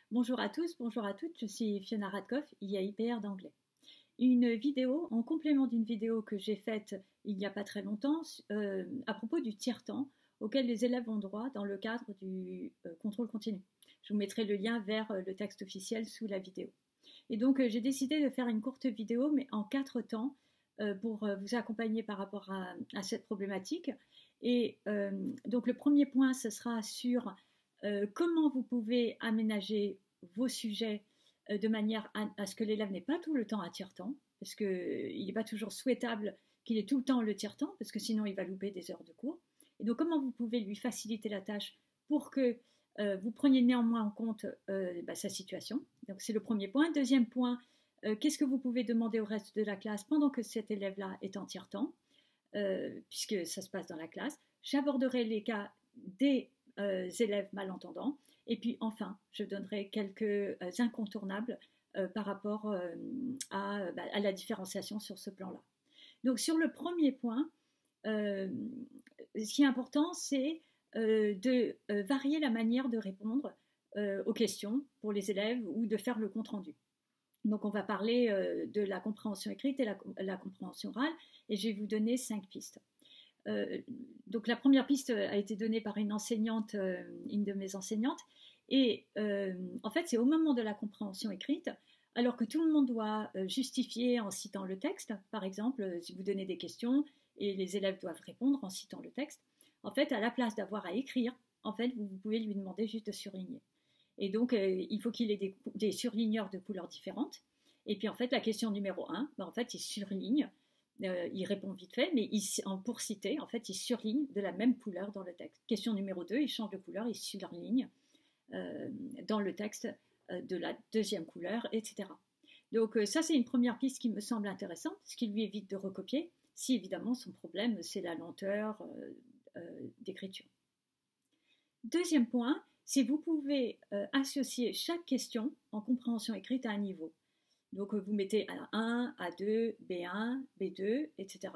Bonjour à tous, bonjour à toutes, je suis Fiona Radkoff, IAIPR d'anglais. Une vidéo en complément d'une vidéo que j'ai faite il n'y a pas très longtemps à propos du tiers-temps auquel les élèves ont droit dans le cadre du contrôle continu. Je vous mettrai le lien vers le texte officiel sous la vidéo. Et donc j'ai décidé de faire une courte vidéo mais en 4 temps pour vous accompagner par rapport à cette problématique. Et donc le premier point, ce sera sur comment vous pouvez aménager vos sujets de manière à ce que l'élève n'ait pas tout le temps à tiers-temps, parce qu'il n'est pas toujours souhaitable qu'il ait tout le temps le tiers-temps, parce que sinon il va louper des heures de cours. Et donc comment vous pouvez lui faciliter la tâche pour que vous preniez néanmoins en compte sa situation. Donc c'est le premier point. Deuxième point, qu'est-ce que vous pouvez demander au reste de la classe pendant que cet élève-là est en tiers-temps, puisque ça se passe dans la classe. J'aborderai les cas des élèves malentendants. Et puis enfin, je donnerai quelques incontournables par rapport à la différenciation sur ce plan-là. Donc sur le premier point, ce qui est important, c'est de varier la manière de répondre aux questions pour les élèves ou de faire le compte-rendu. Donc on va parler de la compréhension écrite et la compréhension orale, et je vais vous donner 5 pistes. Donc la première piste a été donnée par une enseignante, une de mes enseignantes, et en fait c'est au moment de la compréhension écrite, alors que tout le monde doit justifier en citant le texte, par exemple si vous donnez des questions et les élèves doivent répondre en citant le texte, en fait à la place d'avoir à écrire, en fait vous pouvez lui demander juste de surligner. Et donc il faut qu'il ait des surligneurs de couleurs différentes, et puis en fait la question numéro 1, en fait il surligne. Il répond vite fait, mais pour citer, en fait, il surligne de la même couleur dans le texte. Question numéro 2, il change de couleur, il surligne dans le texte de la deuxième couleur, etc. Donc ça, c'est une première piste qui me semble intéressante, ce qui lui évite de recopier, si évidemment son problème, c'est la lenteur d'écriture. Deuxième point, c'est vous pouvez associer chaque question en compréhension écrite à un niveau. Donc vous mettez A1, A2, B1, B2, etc.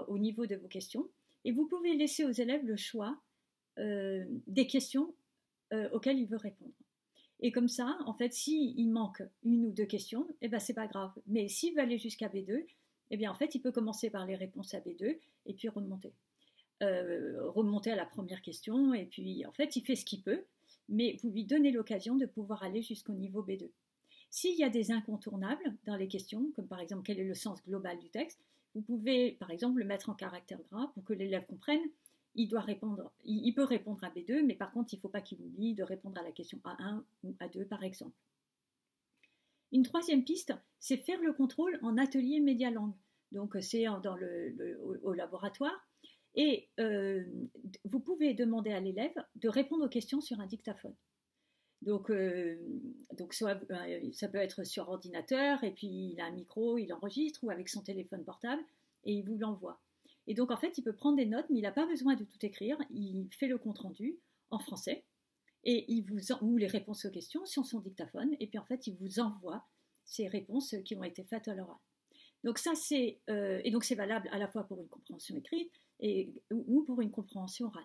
Au niveau de vos questions. Et vous pouvez laisser aux élèves le choix des questions auxquelles il veut répondre. Et comme ça, en fait, s'il manque une ou deux questions, eh ben, c'est pas grave. Mais s'il veut aller jusqu'à B2, eh bien, en fait, il peut commencer par les réponses à B2 et puis remonter. Remonter à la première question, et puis en fait, il fait ce qu'il peut, mais vous lui donnez l'occasion de pouvoir aller jusqu'au niveau B2. S'il y a des incontournables dans les questions, comme par exemple quel est le sens global du texte, vous pouvez par exemple le mettre en caractère gras pour que l'élève comprenne. Il peut répondre à B2, mais par contre il ne faut pas qu'il oublie de répondre à la question A1 ou A2 par exemple. Une troisième piste, c'est faire le contrôle en atelier média langue. Donc c'est au laboratoire. Et vous pouvez demander à l'élève de répondre aux questions sur un dictaphone. Donc soit, ça peut être sur ordinateur, et puis il a un micro, il enregistre, ou avec son téléphone portable, et il vous l'envoie. Et donc en fait, il peut prendre des notes, mais il n'a pas besoin de tout écrire, il fait le compte-rendu en français, et ou les réponses aux questions sur son dictaphone, et puis en fait, il vous envoie ces réponses qui ont été faites à l'oral. Donc ça, et donc c'est valable à la fois pour une compréhension écrite ou pour une compréhension orale.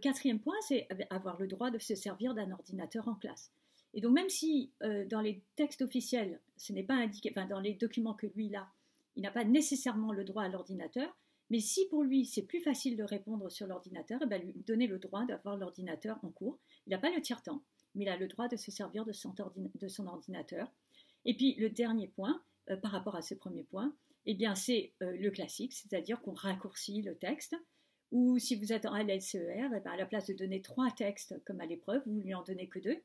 Quatrième point, c'est avoir le droit de se servir d'un ordinateur en classe. Et donc même si dans les textes officiels, ce n'est pas indiqué, enfin dans les documents que lui il n'a pas nécessairement le droit à l'ordinateur, mais si pour lui c'est plus facile de répondre sur l'ordinateur, eh bien, lui donner le droit d'avoir l'ordinateur en cours. Il n'a pas le tiers-temps, mais il a le droit de se servir de son ordinateur. Et puis le dernier point, par rapport à ce premier point, eh bien c'est le classique, c'est-à-dire qu'on raccourcit le texte. Ou si vous êtes en LLCER, eh ben à la place de donner 3 textes comme à l'épreuve, vous lui en donnez que 2.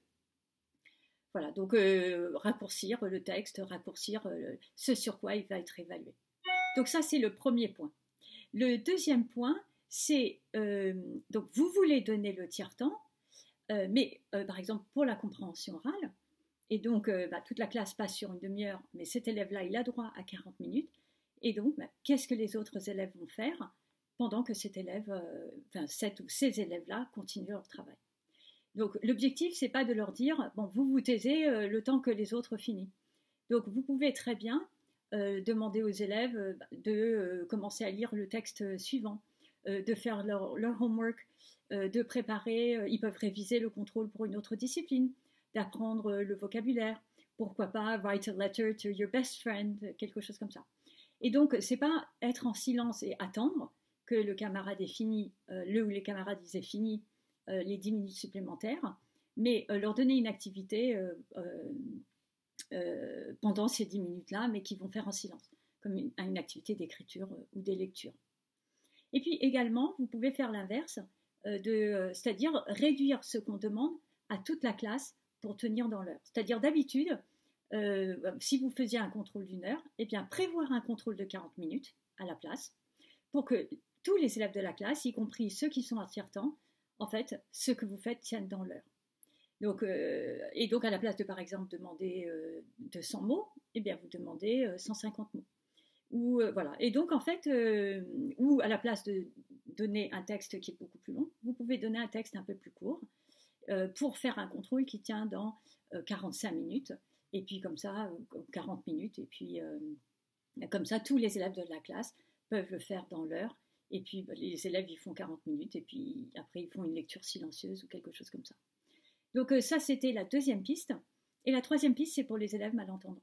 Voilà, donc raccourcir le texte, raccourcir ce sur quoi il va être évalué. Donc ça, c'est le premier point. Le deuxième point, c'est, donc vous voulez donner le tiers-temps, mais par exemple pour la compréhension orale, et donc toute la classe passe sur une demi-heure, mais cet élève-là, il a droit à 40 minutes, et donc qu'est-ce que les autres élèves vont faire pendant que cet élève, cet ou ces élèves-là continuent leur travail. Donc l'objectif, c'est pas de leur dire, bon, vous taisez le temps que les autres finissent. Donc vous pouvez très bien demander aux élèves de commencer à lire le texte suivant, de faire leur homework, de préparer, ils peuvent réviser le contrôle pour une autre discipline, d'apprendre le vocabulaire. Pourquoi pas write a letter to your best friend, quelque chose comme ça. Et donc, c'est pas être en silence et attendre que le camarade ait fini, le ou les camarades aient fini les 10 minutes supplémentaires, mais leur donner une activité pendant ces 10 minutes-là, mais qu'ils vont faire en silence, comme une activité d'écriture ou des lectures. Et puis également, vous pouvez faire l'inverse, c'est-à-dire réduire ce qu'on demande à toute la classe pour tenir dans l'heure. C'est-à-dire d'habitude, si vous faisiez un contrôle d'une heure, eh bien prévoir un contrôle de 40 minutes à la place pour que tous les élèves de la classe, y compris ceux qui sont à tiers-temps, en fait, ce que vous faites tienne dans l'heure. Donc, et donc à la place de par exemple demander 200 mots, eh bien vous demandez 150 mots. Ou voilà. Et donc en fait, ou à la place de donner un texte qui est beaucoup plus long, vous pouvez donner un texte un peu plus court pour faire un contrôle qui tient dans 45 minutes. Et puis comme ça, 40 minutes. Et puis comme ça, tous les élèves de la classe peuvent le faire dans l'heure. Et puis les élèves, ils font 40 minutes. Et puis après, ils font une lecture silencieuse ou quelque chose comme ça. Donc ça, c'était la deuxième piste. Et la troisième piste, c'est pour les élèves malentendants.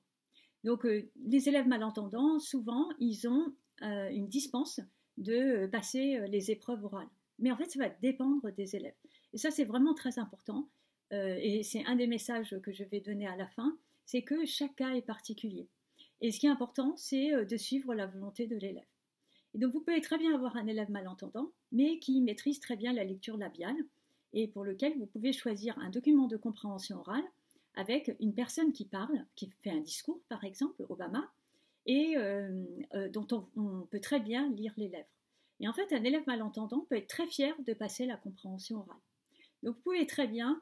Donc les élèves malentendants, souvent, ils ont une dispense de passer les épreuves orales. Mais en fait, ça va dépendre des élèves. Et ça, c'est vraiment très important. Et c'est un des messages que je vais donner à la fin, c'est que chaque cas est particulier. Et ce qui est important, c'est de suivre la volonté de l'élève. Et donc, vous pouvez très bien avoir un élève malentendant, mais qui maîtrise très bien la lecture labiale, et pour lequel vous pouvez choisir un document de compréhension orale avec une personne qui parle, qui fait un discours, par exemple, Obama, et dont on peut très bien lire les lèvres. Et en fait, un élève malentendant peut être très fier de passer la compréhension orale. Donc, vous pouvez très bien,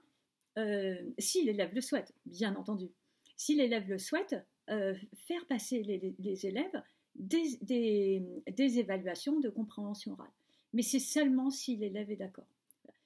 si l'élève le souhaite, bien entendu, si l'élève le souhaite, faire passer les élèves des évaluations de compréhension orale. Mais c'est seulement si l'élève est d'accord.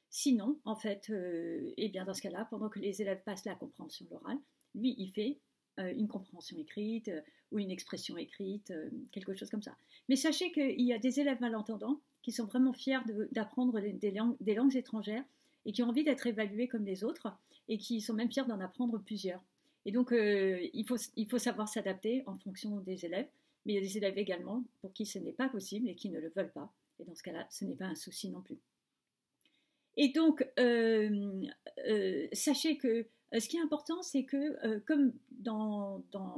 Sinon, en fait, eh bien dans ce cas-là, pendant que les élèves passent la compréhension orale, lui, il fait une compréhension écrite ou une expression écrite, quelque chose comme ça. Mais sachez qu'il y a des élèves malentendants qui sont vraiment fiers d'apprendre des langues étrangères et qui ont envie d'être évalués comme les autres et qui sont même fiers d'en apprendre plusieurs. Et donc, il faut savoir s'adapter en fonction des élèves, mais il y a des élèves également pour qui ce n'est pas possible et qui ne le veulent pas. Et dans ce cas-là, ce n'est pas un souci non plus. Et donc, sachez que ce qui est important, c'est que comme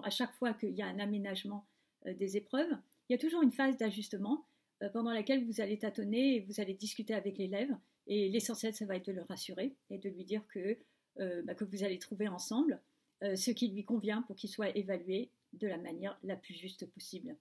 à chaque fois qu'il y a un aménagement des épreuves, il y a toujours une phase d'ajustement pendant laquelle vous allez tâtonner et vous allez discuter avec l'élève. Et l'essentiel, ça va être de le rassurer et de lui dire que vous allez trouver ensemble ce qui lui convient pour qu'il soit évalué de la manière la plus juste possible.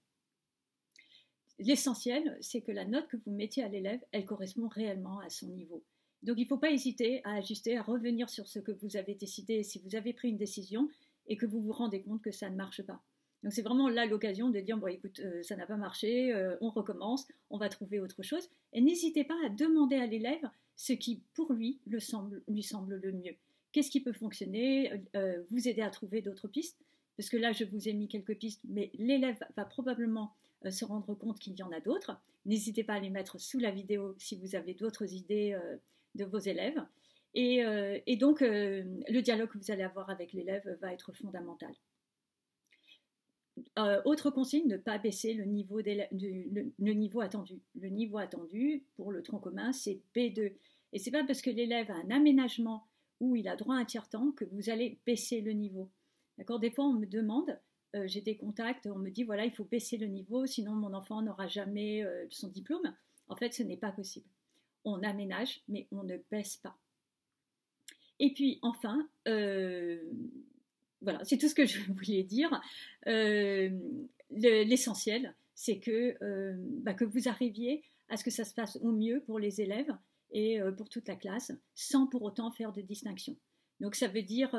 L'essentiel, c'est que la note que vous mettiez à l'élève, elle correspond réellement à son niveau. Donc il ne faut pas hésiter à ajuster, à revenir sur ce que vous avez décidé si vous avez pris une décision et que vous vous rendez compte que ça ne marche pas. Donc c'est vraiment là l'occasion de dire, bon écoute, ça n'a pas marché, on recommence, on va trouver autre chose. Et n'hésitez pas à demander à l'élève ce qui pour lui lui semble le mieux. Qu'est-ce qui peut fonctionner, vous aider à trouver d'autres pistes, parce que là je vous ai mis quelques pistes, mais l'élève va probablement se rendre compte qu'il y en a d'autres. N'hésitez pas à les mettre sous la vidéo si vous avez d'autres idées de vos élèves. Et donc, le dialogue que vous allez avoir avec l'élève va être fondamental. Autre consigne, ne pas baisser le niveau attendu. Le niveau attendu pour le tronc commun, c'est B2. Et ce n'est pas parce que l'élève a un aménagement où il a droit à un tiers-temps que vous allez baisser le niveau. D'accord ? Des fois, on me demande, j'ai des contacts, on me dit, voilà, il faut baisser le niveau, sinon mon enfant n'aura jamais son diplôme. En fait, ce n'est pas possible. On aménage, mais on ne baisse pas. Et puis, enfin, voilà, c'est tout ce que je voulais dire. L'essentiel, c'est que vous arriviez à ce que ça se passe au mieux pour les élèves et pour toute la classe, sans pour autant faire de distinction. Donc ça veut dire,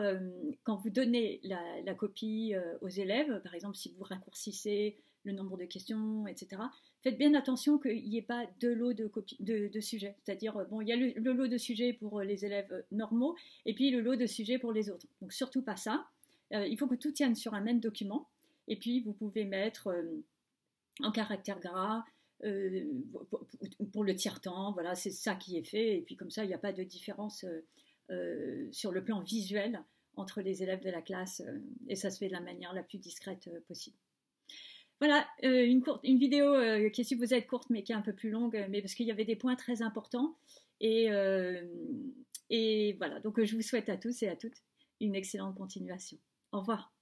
quand vous donnez la copie aux élèves, par exemple si vous raccourcissez le nombre de questions, etc., faites bien attention qu'il n'y ait pas deux lots de sujets. C'est-à-dire, bon, il y a le lot de sujets pour les élèves normaux et puis le lot de sujets pour les autres. Donc surtout pas ça. Il faut que tout tienne sur un même document. Et puis vous pouvez mettre en caractère gras pour le tiers-temps. Voilà, c'est ça qui est fait. Et puis comme ça, il n'y a pas de différence sur le plan visuel entre les élèves de la classe, et ça se fait de la manière la plus discrète possible. Voilà, une vidéo qui est supposée être courte, mais qui est un peu plus longue, mais parce qu'il y avait des points très importants. Et voilà, donc je vous souhaite à tous et à toutes une excellente continuation. Au revoir.